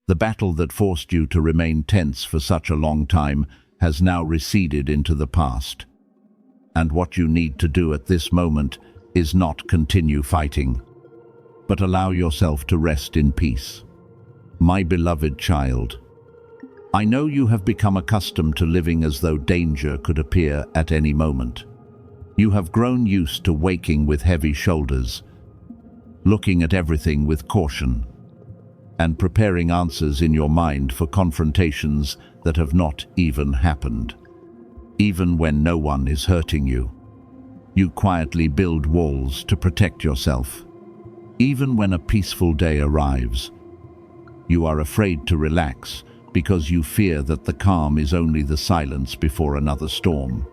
The battle that forced you to remain tense for such a long time has now receded into the past. And what you need to do at this moment is not continue fighting, but allow yourself to rest in peace. My beloved child, I know you have become accustomed to living as though danger could appear at any moment. You have grown used to waking with heavy shoulders, looking at everything with caution, and preparing answers in your mind for confrontations that have not even happened. Even when no one is hurting you, you quietly build walls to protect yourself. Even when a peaceful day arrives, you are afraid to relax because you fear that the calm is only the silence before another storm.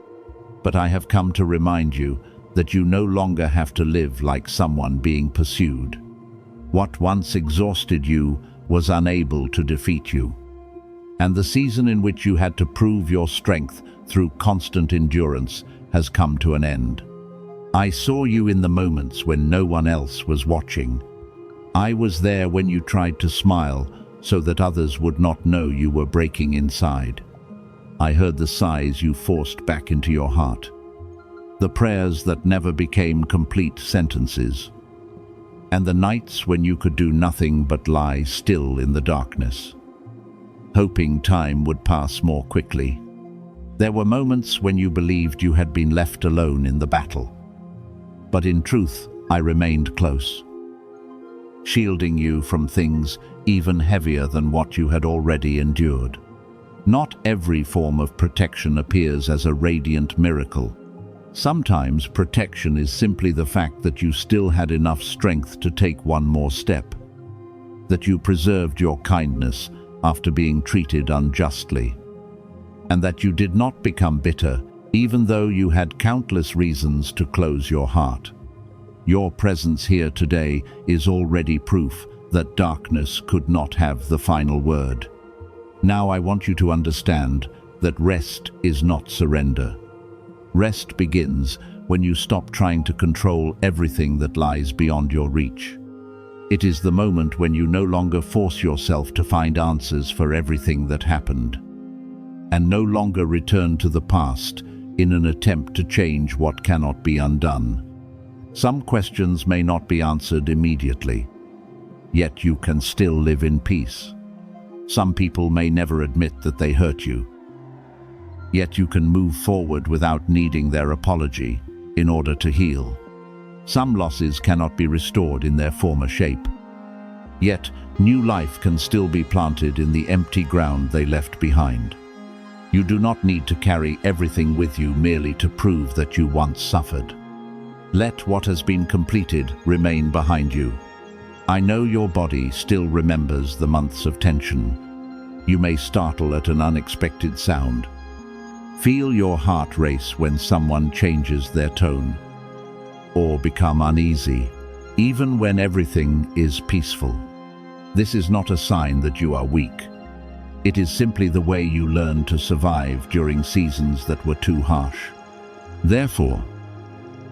But I have come to remind you that you no longer have to live like someone being pursued. What once exhausted you was unable to defeat you, and the season in which you had to prove your strength through constant endurance has come to an end. I saw you in the moments when no one else was watching. I was there when you tried to smile so that others would not know you were breaking inside. I heard the sighs you forced back into your heart, the prayers that never became complete sentences, and the nights when you could do nothing but lie still in the darkness, hoping time would pass more quickly. There were moments when you believed you had been left alone in the battle, but in truth, I remained close, shielding you from things even heavier than what you had already endured. Not every form of protection appears as a radiant miracle. Sometimes protection is simply the fact that you still had enough strength to take one more step, that you preserved your kindness after being treated unjustly, and that you did not become bitter even though you had countless reasons to close your heart. Your presence here today is already proof that darkness could not have the final word. Now I want you to understand that rest is not surrender. Rest begins when you stop trying to control everything that lies beyond your reach. It is the moment when you no longer force yourself to find answers for everything that happened, and no longer return to the past in an attempt to change what cannot be undone. Some questions may not be answered immediately, yet you can still live in peace. Some people may never admit that they hurt you, yet you can move forward without needing their apology in order to heal. Some losses cannot be restored in their former shape, yet new life can still be planted in the empty ground they left behind. You do not need to carry everything with you merely to prove that you once suffered. Let what has been completed remain behind you. I know your body still remembers the months of tension. You may startle at an unexpected sound. Feel your heart race when someone changes their tone, or become uneasy, even when everything is peaceful. This is not a sign that you are weak. It is simply the way you learn to survive during seasons that were too harsh. Therefore,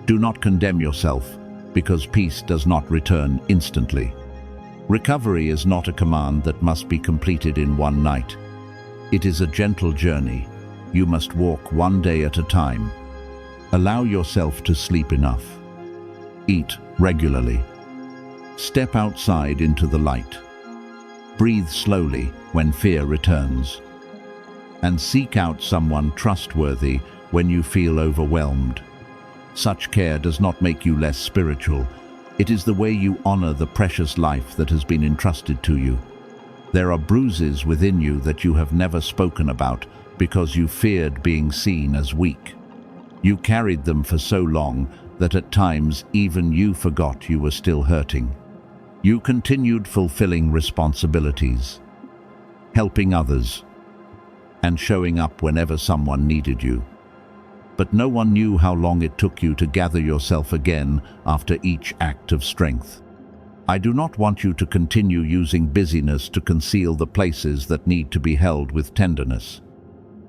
do not condemn yourself because peace does not return instantly. Recovery is not a command that must be completed in one night. It is a gentle journey. You must walk one day at a time. Allow yourself to sleep enough. Eat regularly. Step outside into the light. Breathe slowly when fear returns. And seek out someone trustworthy when you feel overwhelmed. Such care does not make you less spiritual. It is the way you honor the precious life that has been entrusted to you. There are bruises within you that you have never spoken about because you feared being seen as weak. You carried them for so long that at times even you forgot you were still hurting. You continued fulfilling responsibilities, helping others, and showing up whenever someone needed you. But no one knew how long it took you to gather yourself again after each act of strength. I do not want you to continue using busyness to conceal the places that need to be held with tenderness.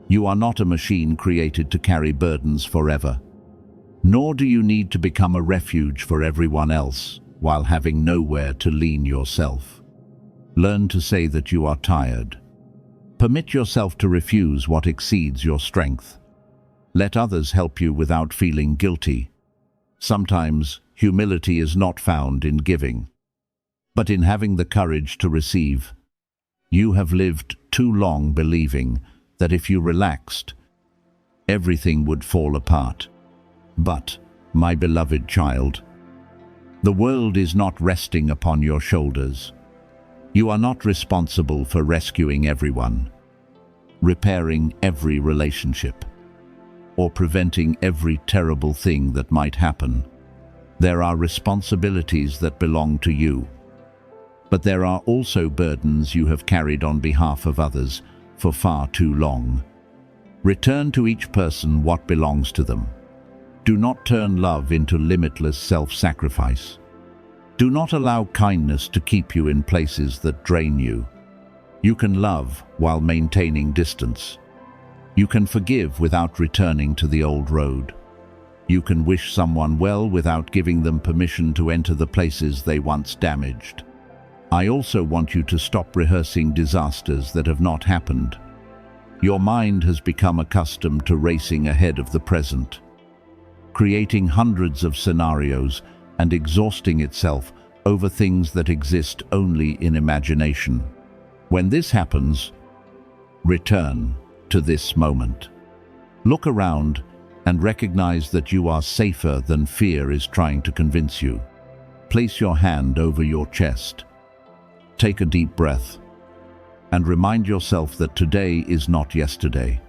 You are not a machine created to carry burdens forever. Nor do you need to become a refuge for everyone else while having nowhere to lean yourself. Learn to say that you are tired. Permit yourself to refuse what exceeds your strength. Let others help you without feeling guilty. Sometimes humility is not found in giving, but in having the courage to receive. You have lived too long believing that if you relaxed, everything would fall apart. But, my beloved child, the world is not resting upon your shoulders. You are not responsible for rescuing everyone, repairing every relationship, or preventing every terrible thing that might happen. There are responsibilities that belong to you, but there are also burdens you have carried on behalf of others for far too long. Return to each person what belongs to them. Do not turn love into limitless self-sacrifice. Do not allow kindness to keep you in places that drain you. You can love while maintaining distance. You can forgive without returning to the old road. You can wish someone well without giving them permission to enter the places they once damaged. I also want you to stop rehearsing disasters that have not happened. Your mind has become accustomed to racing ahead of the present, creating hundreds of scenarios and exhausting itself over things that exist only in imagination. When this happens, return to this moment. Look around and recognize that you are safer than fear is trying to convince you. Place your hand over your chest. Take a deep breath and remind yourself that today is not yesterday.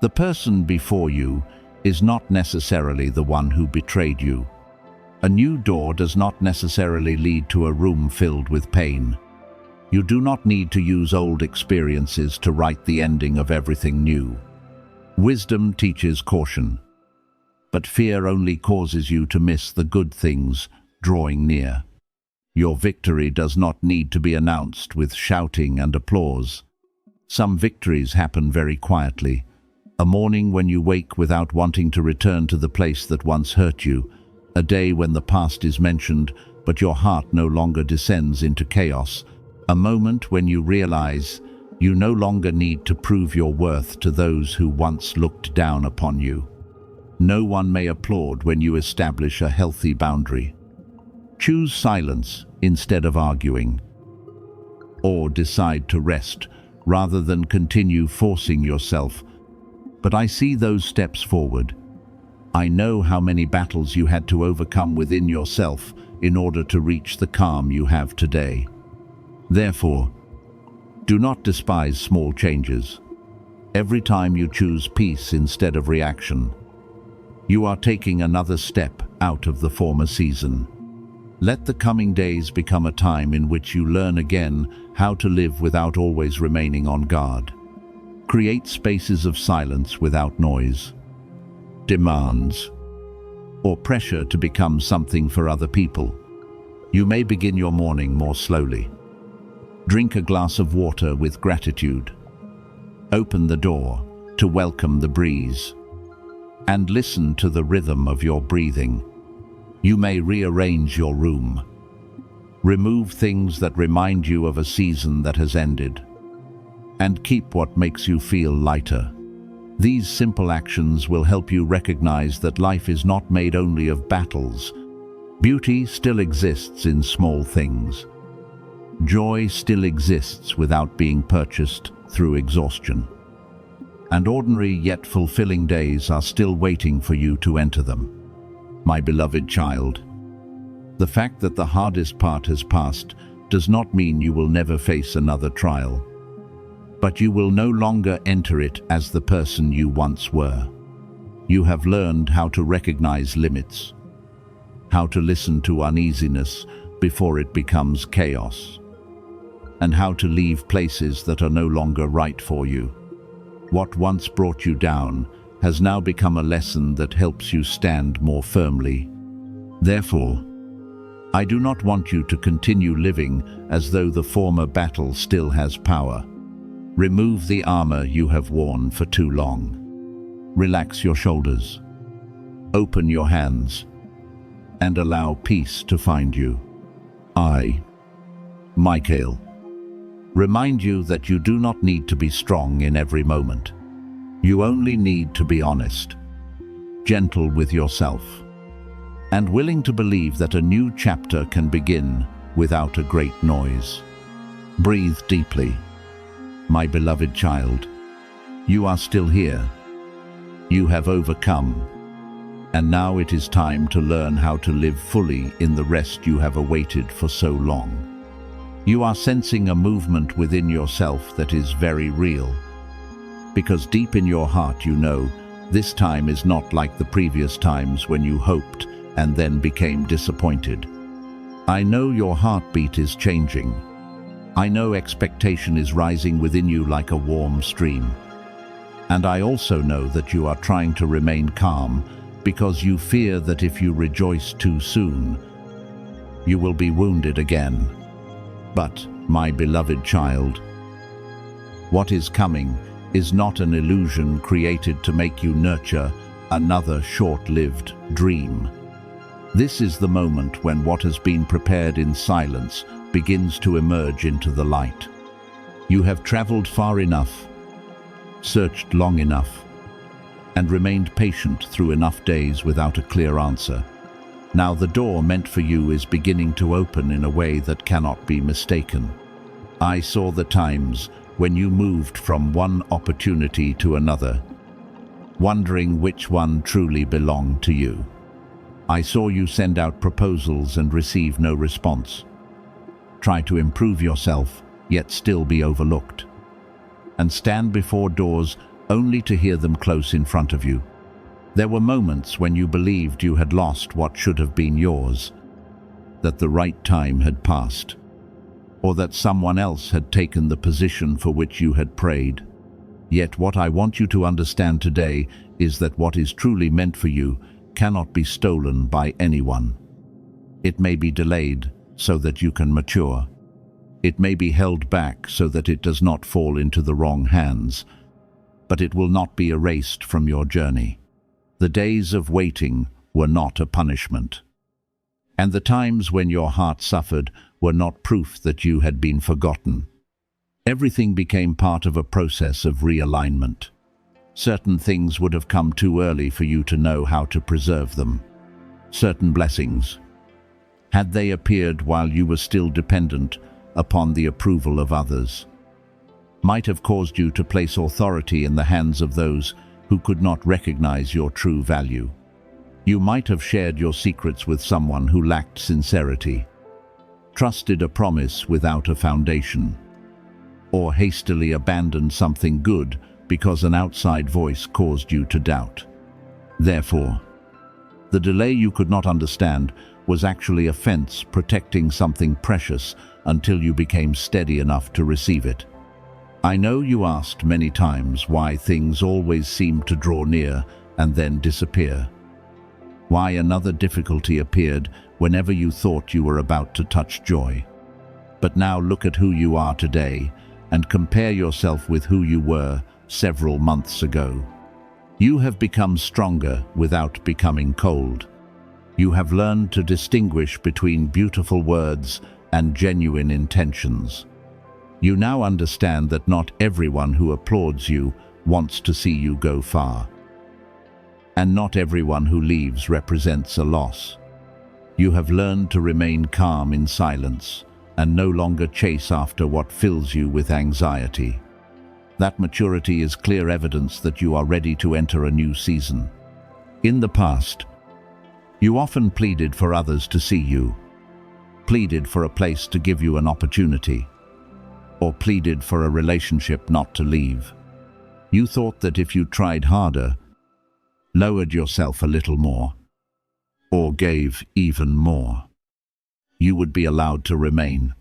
The person before you is not necessarily the one who betrayed you. A new door does not necessarily lead to a room filled with pain. You do not need to use old experiences to write the ending of everything new. Wisdom teaches caution, but fear only causes you to miss the good things drawing near. Your victory does not need to be announced with shouting and applause. Some victories happen very quietly. A morning when you wake without wanting to return to the place that once hurt you. A day when the past is mentioned, but your heart no longer descends into chaos. A moment when you realize you no longer need to prove your worth to those who once looked down upon you. No one may applaud when you establish a healthy boundary. Choose silence instead of arguing, or decide to rest rather than continue forcing yourself. But I see those steps forward. I know how many battles you had to overcome within yourself in order to reach the calm you have today. Therefore, do not despise small changes. Every time you choose peace instead of reaction, you are taking another step out of the former season. Let the coming days become a time in which you learn again how to live without always remaining on guard. Create spaces of silence without noise, demands, or pressure to become something for other people. You may begin your morning more slowly. Drink a glass of water with gratitude. Open the door to welcome the breeze, and listen to the rhythm of your breathing. You may rearrange your room. Remove things that remind you of a season that has ended, and keep what makes you feel lighter. These simple actions will help you recognize that life is not made only of battles. Beauty still exists in small things. Joy still exists without being purchased through exhaustion. And ordinary yet fulfilling days are still waiting for you to enter them. My beloved child, the fact that the hardest part has passed does not mean you will never face another trial, but you will no longer enter it as the person you once were. You have learned how to recognize limits, how to listen to uneasiness before it becomes chaos, and how to leave places that are no longer right for you. What once brought you down has now become a lesson that helps you stand more firmly. Therefore, I do not want you to continue living as though the former battle still has power. Remove the armor you have worn for too long. Relax your shoulders. Open your hands and allow peace to find you. I, Michael, Remind you that you do not need to be strong in every moment. You only need to be honest, gentle with yourself, and willing to believe that a new chapter can begin without a great noise. Breathe deeply. My beloved child, you are still here. You have overcome. And now it is time to learn how to live fully in the rest you have awaited for so long. You are sensing a movement within yourself that is very real. Because deep in your heart you know, this time is not like the previous times when you hoped and then became disappointed. I know your heartbeat is changing. I know expectation is rising within you like a warm stream. And I also know that you are trying to remain calm because you fear that if you rejoice too soon, you will be wounded again. But, my beloved child, what is coming is not an illusion created to make you nurture another short-lived dream. This is the moment when what has been prepared in silence begins to emerge into the light. You have traveled far enough, searched long enough, and remained patient through enough days without a clear answer. Now the door meant for you is beginning to open in a way that cannot be mistaken. I saw the times when you moved from one opportunity to another, wondering which one truly belonged to you. I saw you send out proposals and receive no response. Try to improve yourself, yet still be overlooked. And stand before doors only to hear them close in front of you. There were moments when you believed you had lost what should have been yours, that the right time had passed, or that someone else had taken the position for which you had prayed. Yet what I want you to understand today is that what is truly meant for you cannot be stolen by anyone. It may be delayed so that you can mature. It may be held back so that it does not fall into the wrong hands, but it will not be erased from your journey. The days of waiting were not a punishment, and the times when your heart suffered were not proof that you had been forgotten. Everything became part of a process of realignment. Certain things would have come too early for you to know how to preserve them. Certain blessings, had they appeared while you were still dependent upon the approval of others, might have caused you to place authority in the hands of those who could not recognize your true value. You might have shared your secrets with someone who lacked sincerity, trusted a promise without a foundation, or hastily abandoned something good because an outside voice caused you to doubt. Therefore, the delay you could not understand was actually a fence protecting something precious until you became steady enough to receive it. I know you asked many times why things always seem to draw near and then disappear. Why another difficulty appeared whenever you thought you were about to touch joy. But now look at who you are today and compare yourself with who you were several months ago. You have become stronger without becoming cold. You have learned to distinguish between beautiful words and genuine intentions. You now understand that not everyone who applauds you wants to see you go far. And not everyone who leaves represents a loss. You have learned to remain calm in silence and no longer chase after what fills you with anxiety. That maturity is clear evidence that you are ready to enter a new season. In the past, you often pleaded for others to see you, pleaded for a place to give you an opportunity, or pleaded for a relationship not to leave. You thought that if you tried harder, lowered yourself a little more, or gave even more, you would be allowed to remain.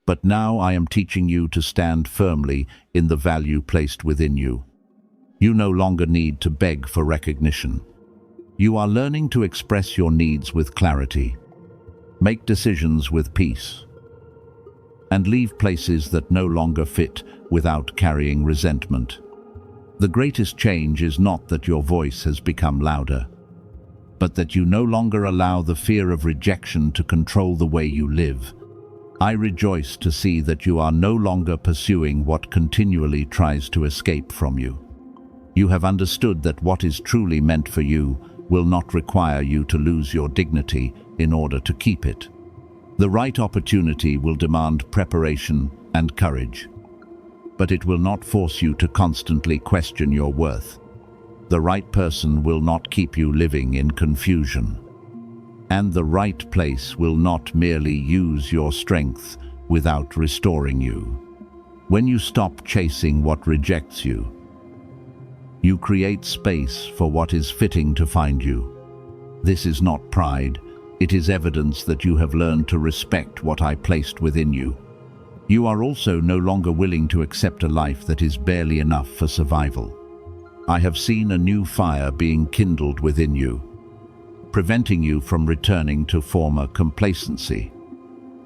But now I am teaching you to stand firmly in the value placed within you. You no longer need to beg for recognition. You are learning to express your needs with clarity, make decisions with peace, and leave places that no longer fit without carrying resentment. The greatest change is not that your voice has become louder, but that you no longer allow the fear of rejection to control the way you live. I rejoice to see that you are no longer pursuing what continually tries to escape from you. You have understood that what is truly meant for you will not require you to lose your dignity in order to keep it. The right opportunity will demand preparation and courage, but it will not force you to constantly question your worth. The right person will not keep you living in confusion. And the right place will not merely use your strength without restoring you. When you stop chasing what rejects you, you create space for what is fitting to find you. This is not pride, it is evidence that you have learned to respect what I placed within you. You are also no longer willing to accept a life that is barely enough for survival. I have seen a new fire being kindled within you, preventing you from returning to former complacency.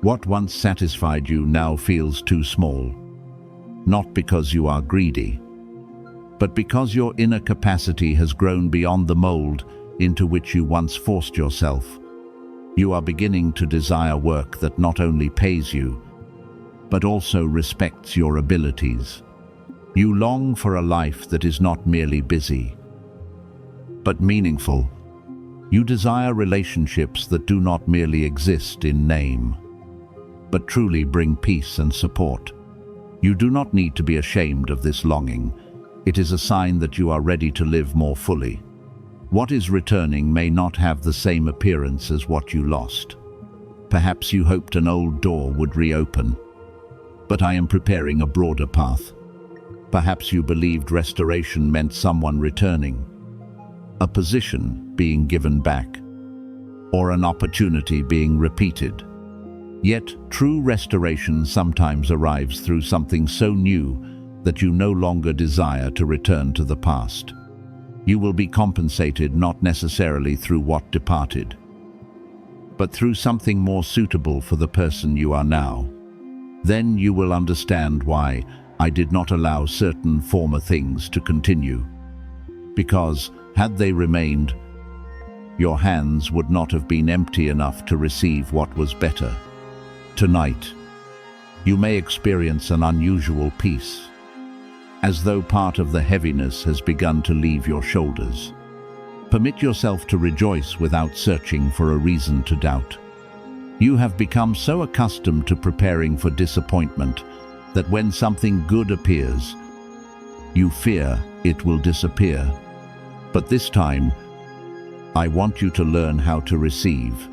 What once satisfied you now feels too small, not because you are greedy, but because your inner capacity has grown beyond the mold into which you once forced yourself. You are beginning to desire work that not only pays you, but also respects your abilities. You long for a life that is not merely busy, but meaningful. You desire relationships that do not merely exist in name, but truly bring peace and support. You do not need to be ashamed of this longing. It is a sign that you are ready to live more fully. What is returning may not have the same appearance as what you lost. Perhaps you hoped an old door would reopen, but I am preparing a broader path. Perhaps you believed restoration meant someone returning, a position being given back, or an opportunity being repeated. Yet, true restoration sometimes arrives through something so new that you no longer desire to return to the past. You will be compensated not necessarily through what departed, but through something more suitable for the person you are now. Then you will understand why I did not allow certain former things to continue. Because, had they remained, your hands would not have been empty enough to receive what was better. Tonight, you may experience an unusual peace, as though part of the heaviness has begun to leave your shoulders. Permit yourself to rejoice without searching for a reason to doubt. You have become so accustomed to preparing for disappointment that when something good appears, you fear it will disappear. But this time, I want you to learn how to receive.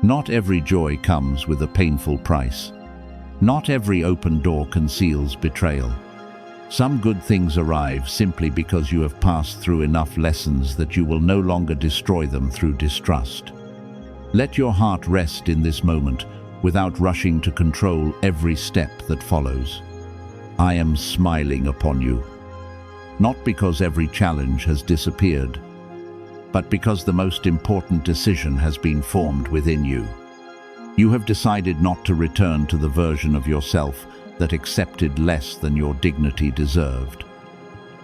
Not every joy comes with a painful price. Not every open door conceals betrayal. Some good things arrive simply because you have passed through enough lessons that you will no longer destroy them through distrust. Let your heart rest in this moment without rushing to control every step that follows. I am smiling upon you, not because every challenge has disappeared, but because the most important decision has been formed within you. You have decided not to return to the version of yourself that accepted less than your dignity deserved.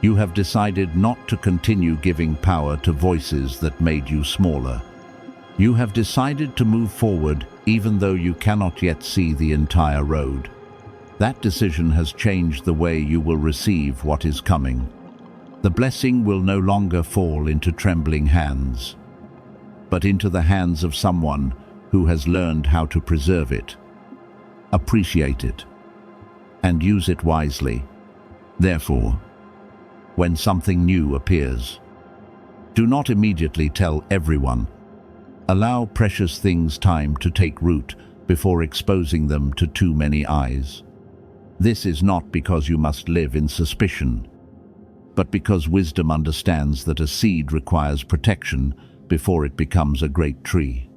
You have decided not to continue giving power to voices that made you smaller. You have decided to move forward even though you cannot yet see the entire road. That decision has changed the way you will receive what is coming. The blessing will no longer fall into trembling hands, but into the hands of someone who has learned how to preserve it, appreciate it, and use it wisely. Therefore, when something new appears, do not immediately tell everyone. Allow precious things time to take root before exposing them to too many eyes. This is not because you must live in suspicion, but because wisdom understands that a seed requires protection before it becomes a great tree.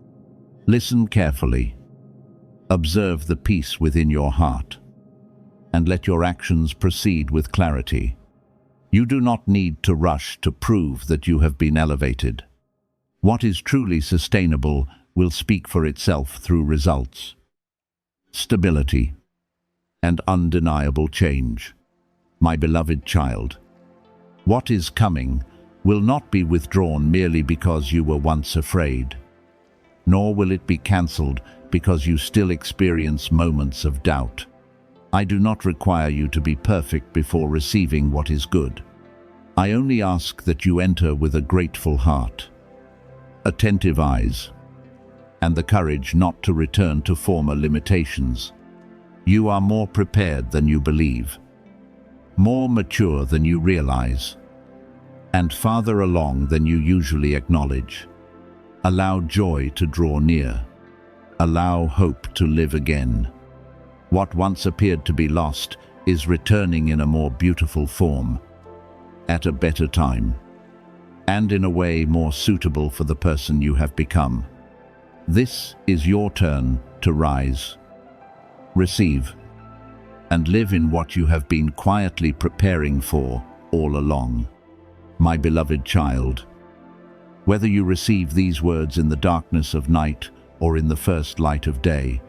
Listen carefully. Observe the peace within your heart, and let your actions proceed with clarity. You do not need to rush to prove that you have been elevated. What is truly sustainable will speak for itself through results, stability, and undeniable change. My beloved child, what is coming will not be withdrawn merely because you were once afraid, nor will it be cancelled because you still experience moments of doubt. I do not require you to be perfect before receiving what is good. I only ask that you enter with a grateful heart, attentive eyes, and the courage not to return to former limitations. You are more prepared than you believe, more mature than you realize, and farther along than you usually acknowledge. Allow joy to draw near. Allow hope to live again. What once appeared to be lost is returning in a more beautiful form, at a better time, and in a way more suitable for the person you have become. This is your turn to rise, receive, and live in what you have been quietly preparing for all along. My beloved child, whether you receive these words in the darkness of night or in the first light of day,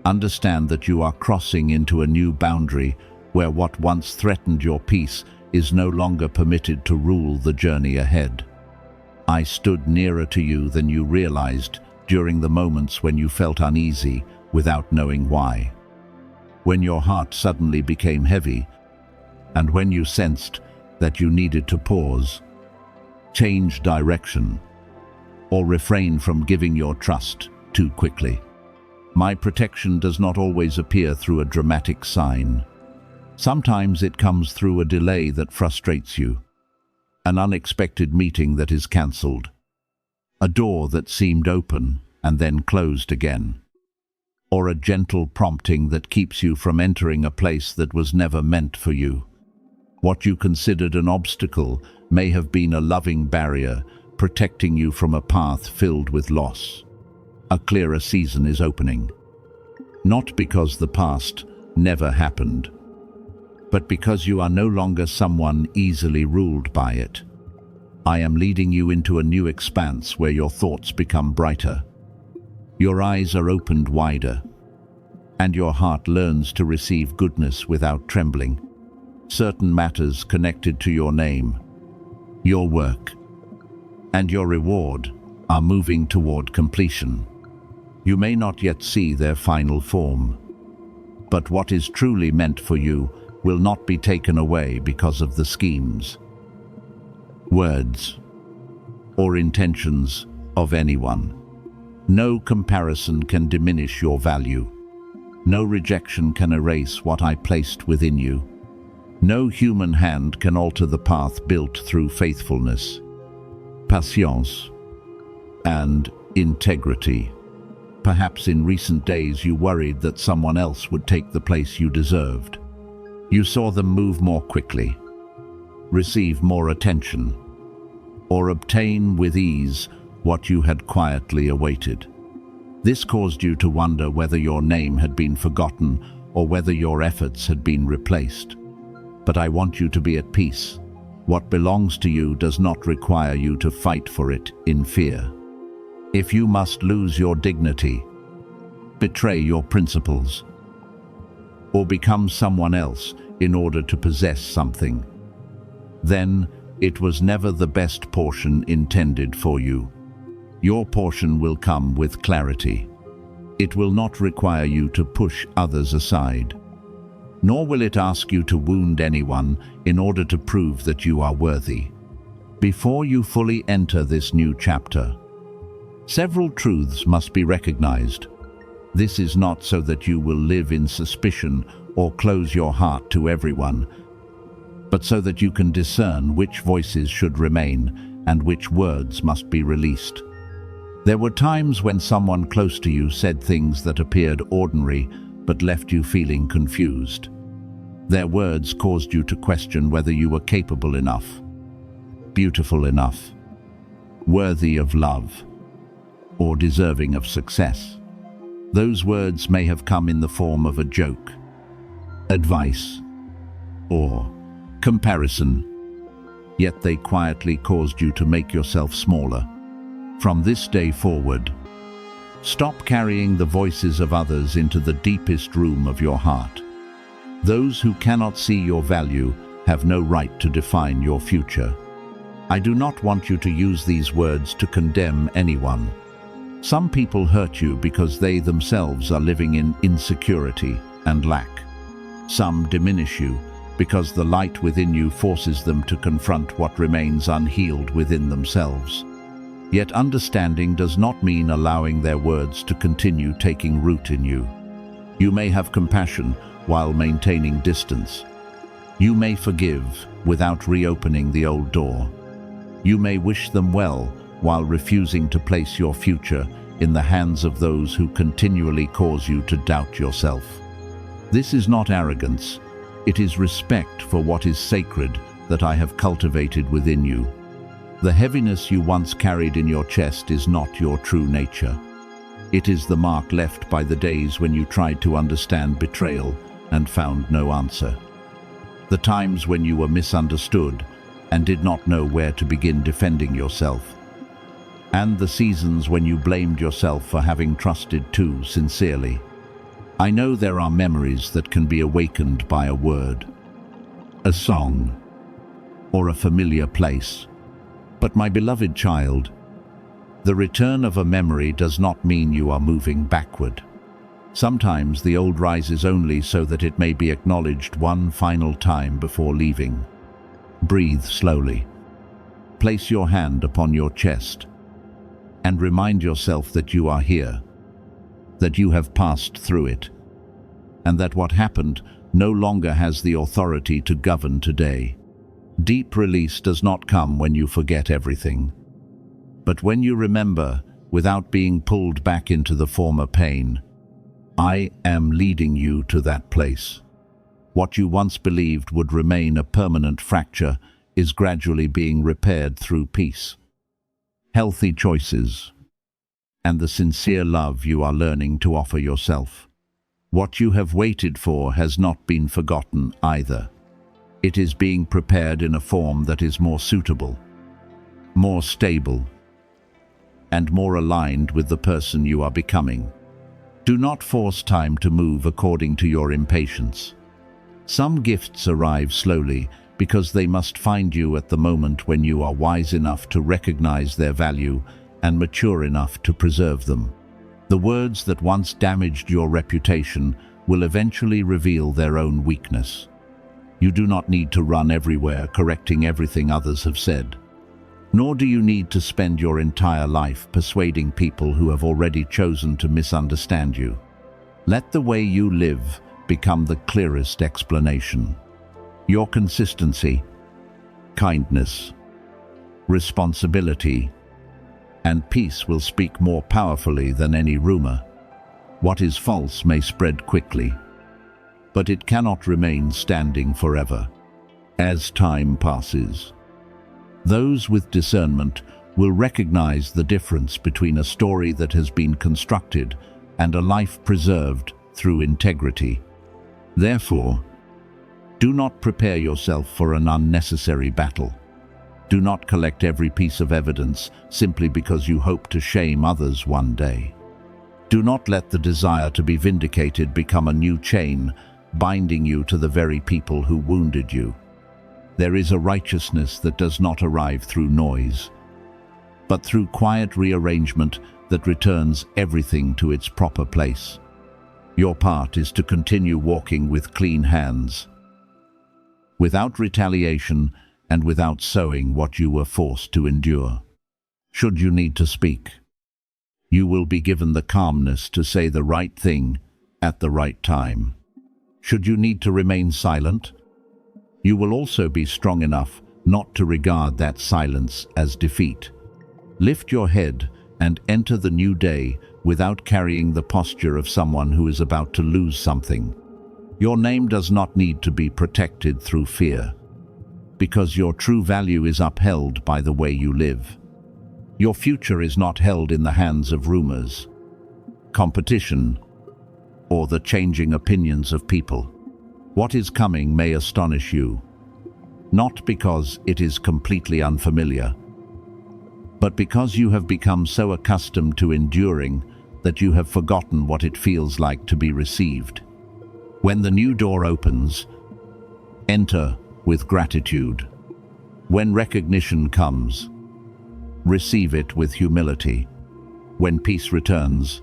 understand that you are crossing into a new boundary where what once threatened your peace is no longer permitted to rule the journey ahead. I stood nearer to you than you realized during the moments when you felt uneasy without knowing why. When your heart suddenly became heavy, and when you sensed that you needed to pause, change direction, or refrain from giving your trust too quickly. My protection does not always appear through a dramatic sign. Sometimes it comes through a delay that frustrates you, an unexpected meeting that is cancelled, a door that seemed open and then closed again, or a gentle prompting that keeps you from entering a place that was never meant for you. What you considered an obstacle may have been a loving barrier, protecting you from a path filled with loss. A clearer season is opening, not because the past never happened, but because you are no longer someone easily ruled by it. I am leading you into a new expanse where your thoughts become brighter, your eyes are opened wider, and your heart learns to receive goodness without trembling. Certain matters connected to your name, your work, and your reward are moving toward completion. You may not yet see their final form, but what is truly meant for you will not be taken away because of the schemes, words, or intentions of anyone. No comparison can diminish your value. No rejection can erase what I placed within you. No human hand can alter the path built through faithfulness, patience, and integrity. Perhaps in recent days you worried that someone else would take the place you deserved. You saw them move more quickly, receive more attention, or obtain with ease what you had quietly awaited. This caused you to wonder whether your name had been forgotten or whether your efforts had been replaced. But I want you to be at peace. What belongs to you does not require you to fight for it in fear. If you must lose your dignity, betray your principles, or become someone else in order to possess something, then it was never the best portion intended for you. Your portion will come with clarity. It will not require you to push others aside, nor will it ask you to wound anyone in order to prove that you are worthy. Before you fully enter this new chapter, several truths must be recognized. This is not so that you will live in suspicion or close your heart to everyone, but so that you can discern which voices should remain and which words must be released. There were times when someone close to you said things that appeared ordinary but left you feeling confused. Their words caused you to question whether you were capable enough, beautiful enough, worthy of love, or deserving of success. Those words may have come in the form of a joke, advice, or comparison, yet they quietly caused you to make yourself smaller. From this day forward, stop carrying the voices of others into the deepest room of your heart. Those who cannot see your value have no right to define your future. I do not want you to use these words to condemn anyone. Some people hurt you because they themselves are living in insecurity and lack. Some diminish you because the light within you forces them to confront what remains unhealed within themselves. Yet understanding does not mean allowing their words to continue taking root in you. You may have compassion while maintaining distance. You may forgive without reopening the old door. You may wish them well while refusing to place your future in the hands of those who continually cause you to doubt yourself. This is not arrogance. It is respect for what is sacred that I have cultivated within you. The heaviness you once carried in your chest is not your true nature. It is the mark left by the days when you tried to understand betrayal and found no answer. The times when you were misunderstood and did not know where to begin defending yourself. And the seasons when you blamed yourself for having trusted too sincerely. I know there are memories that can be awakened by a word, a song, or a familiar place. But my beloved child, the return of a memory does not mean you are moving backward. Sometimes the old rises only so that it may be acknowledged one final time before leaving. Breathe slowly. Place your hand upon your chest and remind yourself that you are here, that you have passed through it, and that what happened no longer has the authority to govern today. Deep release does not come when you forget everything, but when you remember without being pulled back into the former pain. I am leading you to that place. What you once believed would remain a permanent fracture is gradually being repaired through peace, healthy choices, and the sincere love you are learning to offer yourself. What you have waited for has not been forgotten either. It is being prepared in a form that is more suitable, more stable, and more aligned with the person you are becoming. Do not force time to move according to your impatience. Some gifts arrive slowly because they must find you at the moment when you are wise enough to recognize their value and mature enough to preserve them. The words that once damaged your reputation will eventually reveal their own weakness. You do not need to run everywhere correcting everything others have said. Nor do you need to spend your entire life persuading people who have already chosen to misunderstand you. Let the way you live become the clearest explanation. Your consistency, kindness, responsibility, and peace will speak more powerfully than any rumor. What is false may spread quickly, but it cannot remain standing forever. As time passes, those with discernment will recognize the difference between a story that has been constructed and a life preserved through integrity. Therefore, do not prepare yourself for an unnecessary battle. Do not collect every piece of evidence simply because you hope to shame others one day. Do not let the desire to be vindicated become a new chain, binding you to the very people who wounded you. There is a righteousness that does not arrive through noise, but through quiet rearrangement that returns everything to its proper place. Your part is to continue walking with clean hands, without retaliation and without sowing what you were forced to endure. Should you need to speak, you will be given the calmness to say the right thing at the right time. Should you need to remain silent, you will also be strong enough not to regard that silence as defeat. Lift your head and enter the new day without carrying the posture of someone who is about to lose something. Your name does not need to be protected through fear, because your true value is upheld by the way you live. Your future is not held in the hands of rumors, competition, or the changing opinions of people. What is coming may astonish you, not because it is completely unfamiliar, but because you have become so accustomed to enduring that you have forgotten what it feels like to be received. When the new door opens, enter with gratitude. When recognition comes, receive it with humility. When peace returns,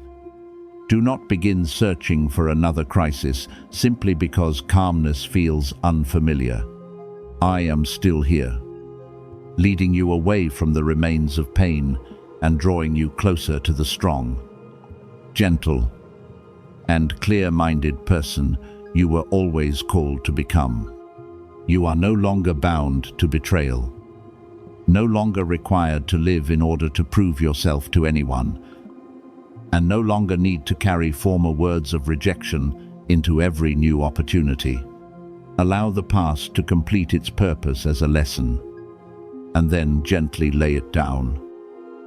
do not begin searching for another crisis simply because calmness feels unfamiliar. I am still here, leading you away from the remains of pain and drawing you closer to the strong, gentle, and clear-minded person you were always called to become. You are no longer bound to betrayal, no longer required to live in order to prove yourself to anyone, and no longer need to carry former words of rejection into every new opportunity. Allow the past to complete its purpose as a lesson, and then gently lay it down.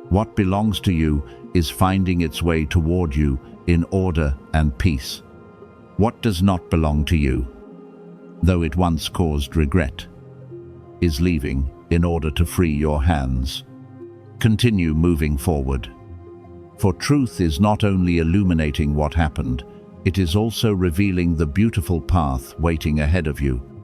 What belongs to you is finding its way toward you in order and peace. What does not belong to you, though it once caused regret, is leaving in order to free your hands. Continue moving forward. For truth is not only illuminating what happened, it is also revealing the beautiful path waiting ahead of you.